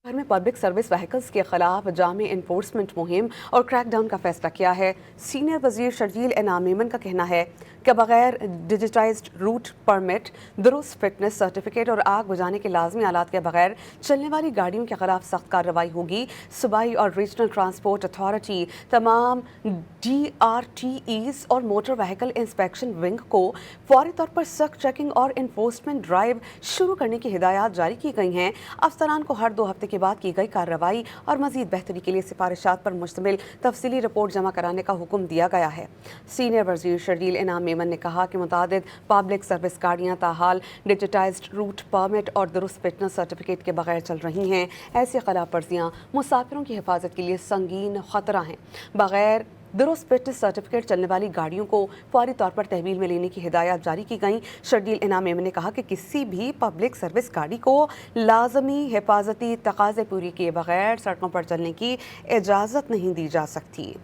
भर में public service vehicles के खिलाफ जामे इन्फोर्समेंट मुहिम और क्रैकडाउन का फैसला किया है। सीनियर वजीर शर्जील इनाम मेमन का कहना है कि बगैर डिजिटाइज्ड रूट परमिट, दुरुस्त फिटनेस सर्टिफिकेट और आग बुझाने के लाजमी आलात के बगैर चलने वाली गाड़ियों के खिलाफ सख्त कार्रवाई होगी। सूबाई और रीजनल ट्रांसपोर्ट अथॉरिटी तमाम DRTEs और मोटर व्हीकल इंस्पेक्शन विंग को फौरी तौर पर सख्त चेकिंग और इन्फोर्समेंट ड्राइव शुरू करने की हिदायत जारी की गई हैं। अफसरान को हर 2 हफ्ते के बाद की गई कार्रवाई और मजीद बेहतरी के लिए सिफारिशात पर मुश्तमिल तफसीली रिपोर्ट जमा कराने का हुक्म दिया गया है। सीनियर वजीर शर्जील इनाम मेमन ने कहा कि मुतादिद पब्लिक सर्विस गाड़ियाँ ताहाल डिजिटाइज्ड रूट परमिट और दुरुस्त फिटनेस सर्टिफिकेट के बगैर चल रही हैं। ऐसी खिलाफ वर्जियाँ मुसाफिरों की हिफाजत के लिए संगीन खतरा हैं। बगैर दुरुस्त फिटनेस सर्टिफिकेट चलने वाली गाड़ियों को फौरी तौर पर तहवील में लेने की हिदायत जारी की गई। शर्जील इनाम मेमन ने कहा कि किसी भी पब्लिक सर्विस गाड़ी को लाजमी हिफाजती तकाजे पूरी किए बगैर सड़कों पर चलने की इजाज़त नहीं दी जा सकती।